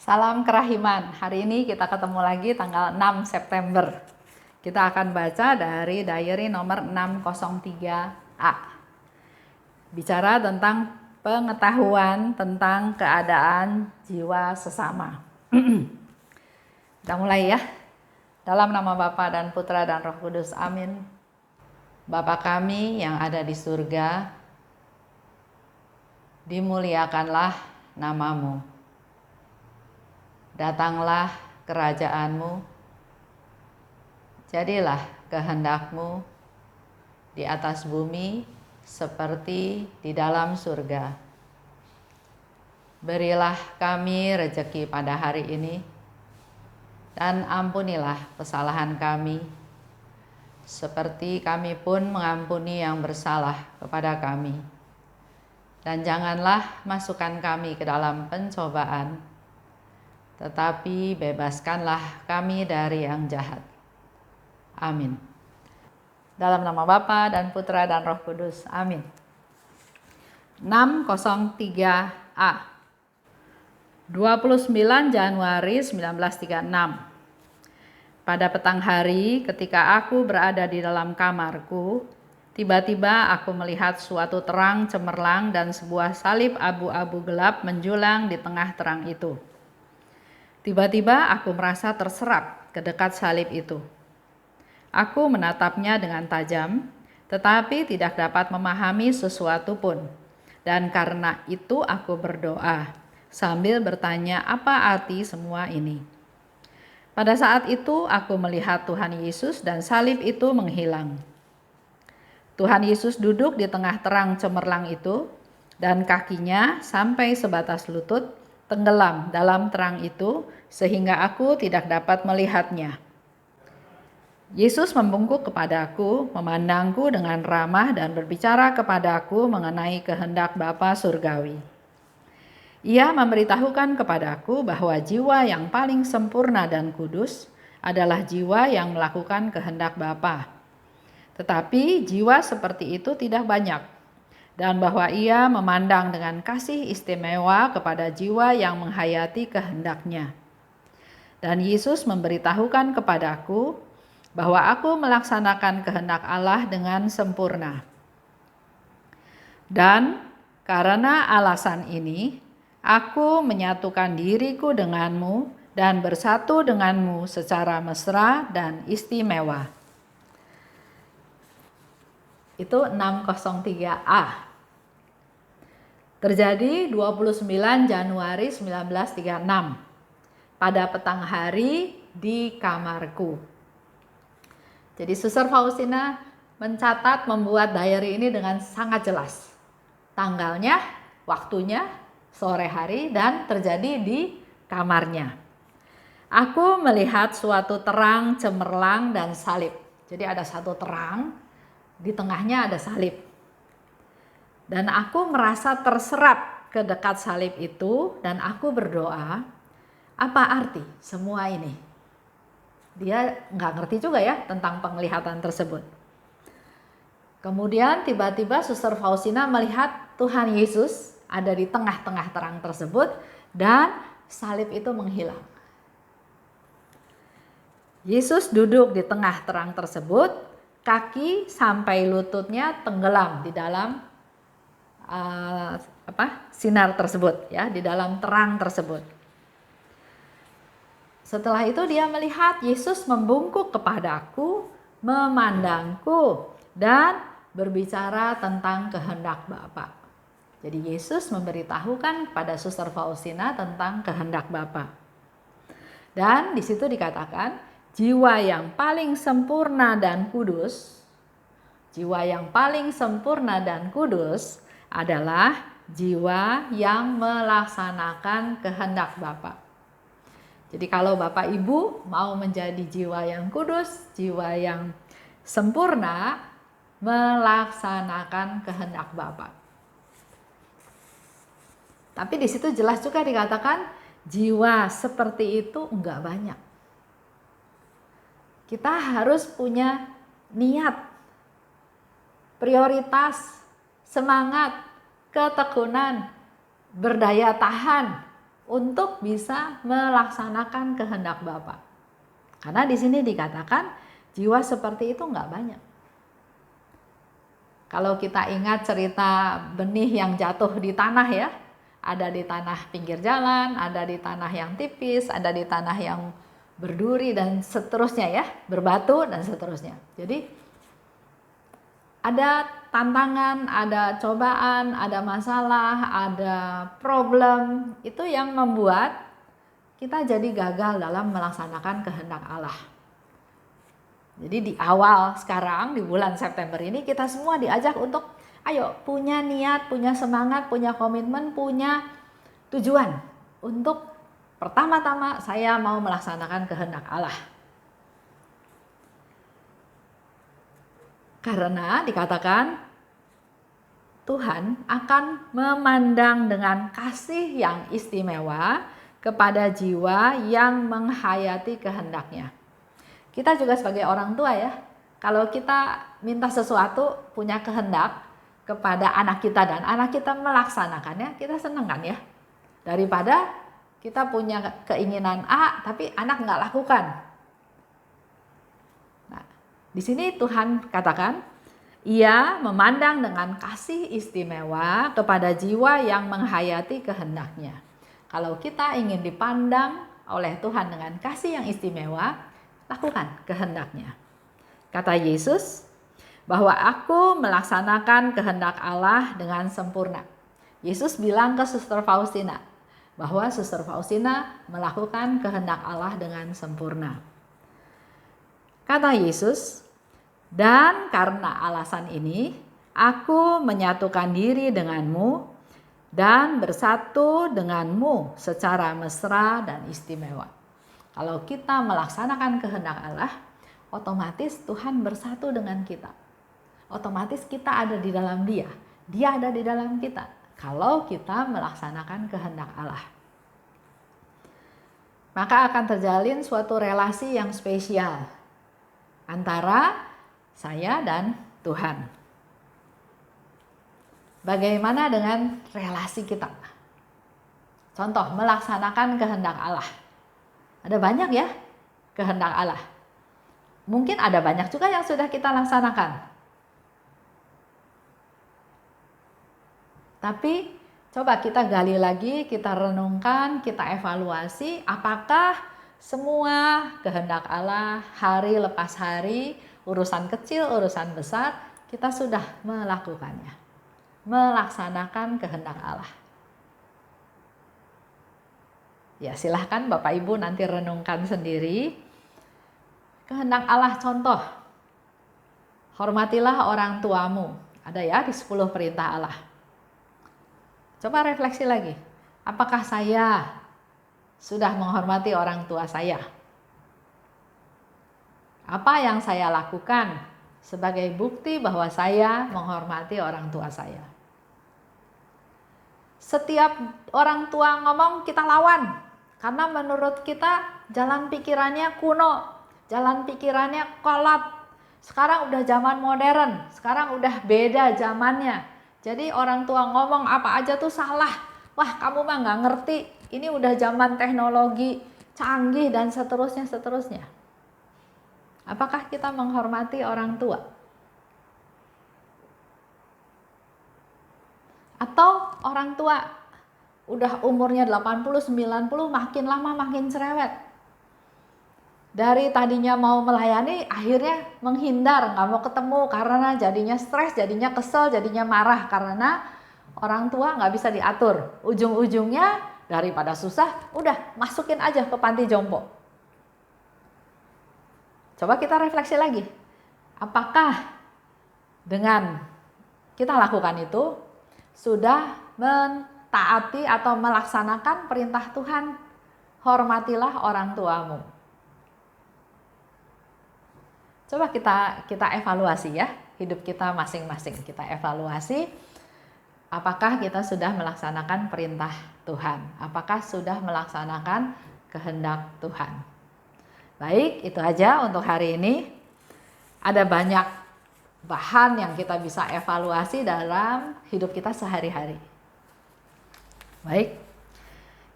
Salam kerahiman. Hari ini kita ketemu lagi tanggal 6 September. Kita akan baca dari diary nomor 603A. Bicara tentang pengetahuan tentang keadaan jiwa sesama. Kita mulai ya. Dalam nama Bapa dan Putra dan Roh Kudus. Amin. Bapa kami yang ada di surga, dimuliakanlah namamu. Datanglah kerajaanmu, jadilah kehendakmu di atas bumi seperti di dalam surga. Berilah kami rejeki pada hari ini, dan ampunilah kesalahan kami, seperti kami pun mengampuni yang bersalah kepada kami. Dan janganlah masukkan kami ke dalam pencobaan, tetapi bebaskanlah kami dari yang jahat. Amin. Dalam nama Bapa dan Putra dan Roh Kudus. Amin. 603A. 29 Januari 1936. Pada petang hari ketika aku berada di dalam kamarku, tiba-tiba aku melihat suatu terang cemerlang dan sebuah salib abu-abu gelap menjulang di tengah terang itu. Tiba-tiba aku merasa terserap ke dekat salib itu. Aku menatapnya dengan tajam, tetapi tidak dapat memahami sesuatu pun. Dan karena itu aku berdoa, sambil bertanya apa arti semua ini. Pada saat itu aku melihat Tuhan Yesus dan salib itu menghilang. Tuhan Yesus duduk di tengah terang cemerlang itu, dan kakinya sampai sebatas lutut tenggelam dalam terang itu, sehingga aku tidak dapat melihatnya. Yesus membungkuk kepadaku, memandangku dengan ramah dan berbicara kepadaku mengenai kehendak Bapa surgawi. Ia memberitahukan kepadaku bahwa jiwa yang paling sempurna dan kudus adalah jiwa yang melakukan kehendak Bapa. Tetapi jiwa seperti itu tidak banyak, dan bahwa ia memandang dengan kasih istimewa kepada jiwa yang menghayati kehendaknya. Dan Yesus memberitahukan kepadaku bahwa aku melaksanakan kehendak Allah dengan sempurna. Dan karena alasan ini, aku menyatukan diriku denganmu dan bersatu denganmu secara mesra dan istimewa. Itu 603A. Terjadi 29 Januari 1936 pada petang hari di kamarku. Jadi Suster Faustina mencatat, membuat diary ini dengan sangat jelas. Tanggalnya, waktunya, sore hari, dan terjadi di kamarnya. Aku melihat suatu terang cemerlang dan salib. Jadi ada satu terang, di tengahnya ada salib. Dan aku merasa terserap ke dekat salib itu, dan aku berdoa, apa arti semua ini? Dia nggak ngerti juga ya tentang penglihatan tersebut. Kemudian tiba-tiba Suster Faustina melihat Tuhan Yesus ada di tengah-tengah terang tersebut, dan salib itu menghilang. Yesus duduk di tengah terang tersebut, kaki sampai lututnya tenggelam di dalam sinar tersebut, ya, di dalam terang tersebut. Setelah itu dia melihat Yesus membungkuk kepadaku, memandangku, dan berbicara tentang kehendak Bapa. Jadi Yesus memberitahukan kepada Suster Faustina tentang kehendak Bapa. Dan di situ dikatakan, jiwa yang paling sempurna dan kudus, jiwa yang paling sempurna dan kudus adalah jiwa yang melaksanakan kehendak Bapa. Jadi kalau Bapak Ibu mau menjadi jiwa yang kudus, jiwa yang sempurna, melaksanakan kehendak Bapa. Tapi di situ jelas juga dikatakan jiwa seperti itu enggak banyak. Kita harus punya niat, prioritas, semangat, ketekunan, berdaya tahan untuk bisa melaksanakan kehendak Bapa. Karena di sini dikatakan jiwa seperti itu nggak banyak. Kalau kita ingat cerita benih yang jatuh di tanah ya, ada di tanah pinggir jalan, ada di tanah yang tipis, ada di tanah yang berduri dan seterusnya ya, berbatu dan seterusnya. Jadi ada tantangan, ada cobaan, ada masalah, ada problem, itu yang membuat kita jadi gagal dalam melaksanakan kehendak Allah. Jadi di awal sekarang, di bulan September ini, kita semua diajak untuk ayo punya niat, punya semangat, punya komitmen, punya tujuan untuk pertama-tama saya mau melaksanakan kehendak Allah. Karena dikatakan Tuhan akan memandang dengan kasih yang istimewa kepada jiwa yang menghayati kehendaknya. Kita juga sebagai orang tua ya, kalau kita minta sesuatu, punya kehendak kepada anak kita dan anak kita melaksanakannya, kita senang kan ya. Daripada kita punya keinginan A tapi anak nggak lakukan. Di sini Tuhan katakan, Ia memandang dengan kasih istimewa kepada jiwa yang menghayati kehendaknya. Kalau kita ingin dipandang oleh Tuhan dengan kasih yang istimewa, lakukan kehendaknya. Kata Yesus, bahwa aku melaksanakan kehendak Allah dengan sempurna. Yesus bilang ke Suster Faustina, bahwa Suster Faustina melakukan kehendak Allah dengan sempurna. Kata Yesus, dan karena alasan ini, aku menyatukan diri denganmu dan bersatu denganmu secara mesra dan istimewa. Kalau kita melaksanakan kehendak Allah, otomatis Tuhan bersatu dengan kita. Otomatis kita ada di dalam Dia, Dia ada di dalam kita. Kalau kita melaksanakan kehendak Allah, maka akan terjalin suatu relasi yang spesial antara saya dan Tuhan. Bagaimana dengan relasi kita? Contoh, melaksanakan kehendak Allah. Ada banyak ya kehendak Allah. Mungkin ada banyak juga yang sudah kita laksanakan. Tapi coba kita gali lagi, kita renungkan, kita evaluasi apakah semua kehendak Allah hari lepas hari, urusan kecil, urusan besar, kita sudah melakukannya. Melaksanakan kehendak Allah. Ya silahkan Bapak Ibu nanti renungkan sendiri. Kehendak Allah contoh. Hormatilah orang tuamu. Ada ya di 10 perintah Allah. Coba refleksi lagi. Apakah saya sudah menghormati orang tua saya? Apa yang saya lakukan sebagai bukti bahwa saya menghormati orang tua saya? Setiap orang tua ngomong kita lawan, karena menurut kita jalan pikirannya kuno, jalan pikirannya kolot. Sekarang udah zaman modern, sekarang udah beda zamannya. Jadi orang tua ngomong apa aja tuh salah. Wah kamu mah nggak ngerti, ini udah zaman teknologi canggih dan seterusnya. Apakah kita menghormati orang tua? Atau orang tua udah umurnya 80, 90 makin lama makin cerewet. Dari tadinya mau melayani akhirnya menghindar, nggak mau ketemu karena jadinya stres, jadinya kesel, jadinya marah karena orang tua nggak bisa diatur. Ujung-ujungnya daripada susah, udah masukin aja ke panti jompo. Coba kita refleksi lagi. Apakah dengan kita lakukan itu sudah mentaati atau melaksanakan perintah Tuhan? Hormatilah orang tuamu. Coba kita evaluasi ya, hidup kita masing-masing. Kita evaluasi apakah kita sudah melaksanakan perintah Tuhan? Apakah sudah melaksanakan kehendak Tuhan? Baik, itu aja untuk hari ini. Ada banyak bahan yang kita bisa evaluasi dalam hidup kita sehari-hari. Baik,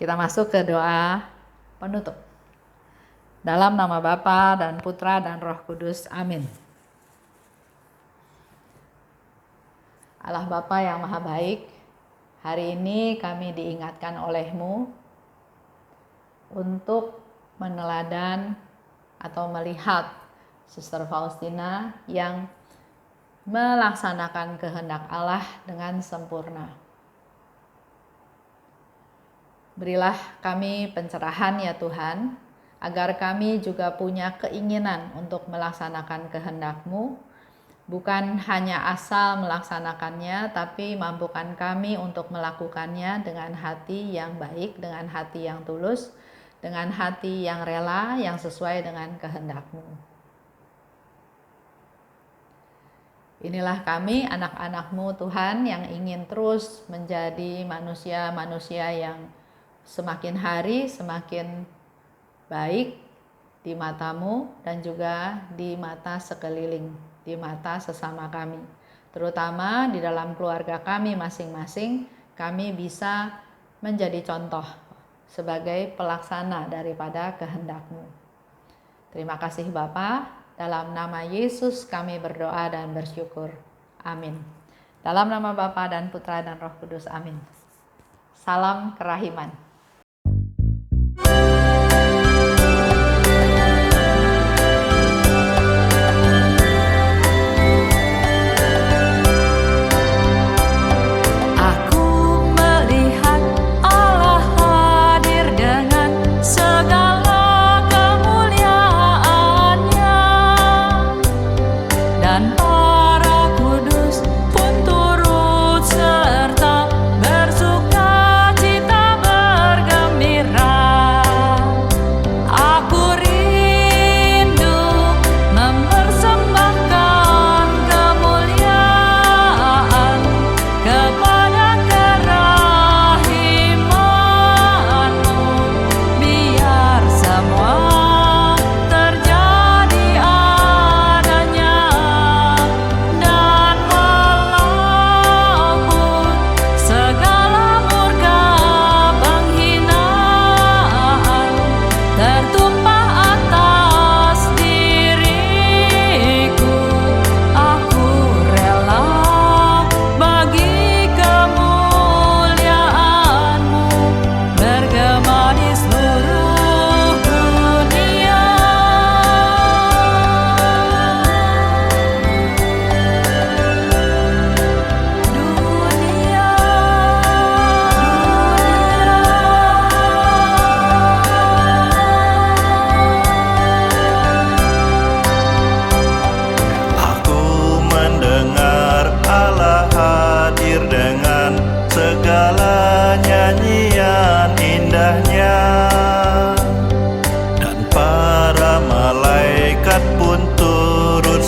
Kita masuk ke doa penutup. Dalam nama Bapa dan Putra dan Roh Kudus. Amin. Allah Bapa yang Maha Baik, hari ini kami diingatkan oleh-Mu untuk meneladan atau melihat Suster Faustina yang melaksanakan kehendak Allah dengan sempurna. Berilah kami pencerahan ya Tuhan, agar kami juga punya keinginan untuk melaksanakan kehendak-Mu, bukan hanya asal melaksanakannya, tapi mampukan kami untuk melakukannya dengan hati yang baik, dengan hati yang tulus, dengan hati yang rela, yang sesuai dengan kehendak-Mu. Inilah kami, anak-anak-Mu Tuhan, yang ingin terus menjadi manusia-manusia yang semakin hari semakin baik di mata-Mu dan juga di mata sekeliling, di mata sesama kami. Terutama di dalam keluarga kami masing-masing, kami bisa menjadi contoh sebagai pelaksana daripada kehendak-Mu. Terima kasih Bapa. Dalam nama Yesus kami berdoa dan bersyukur. Amin. Dalam nama Bapa dan Putra dan Roh Kudus. Amin. Salam kerahiman.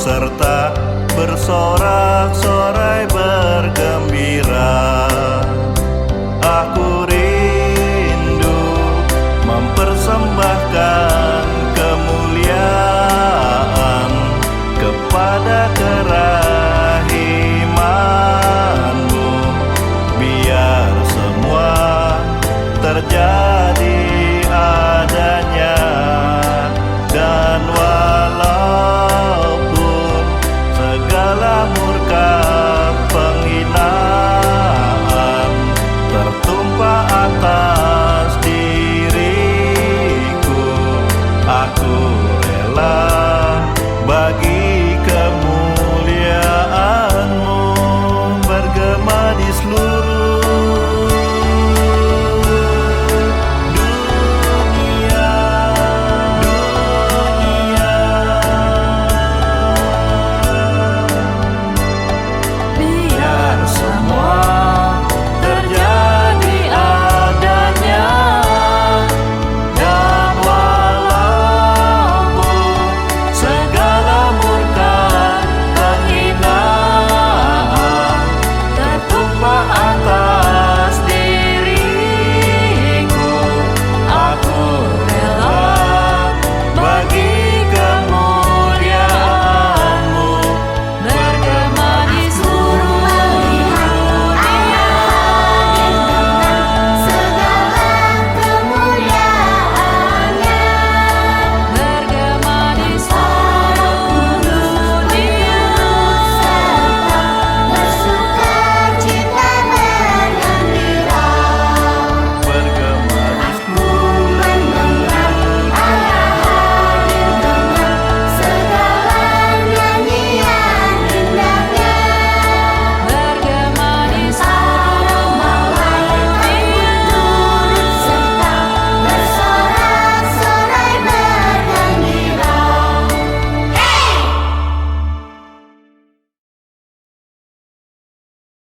serta bersorak-sorai bergembira. Aku rindu mempersembahkan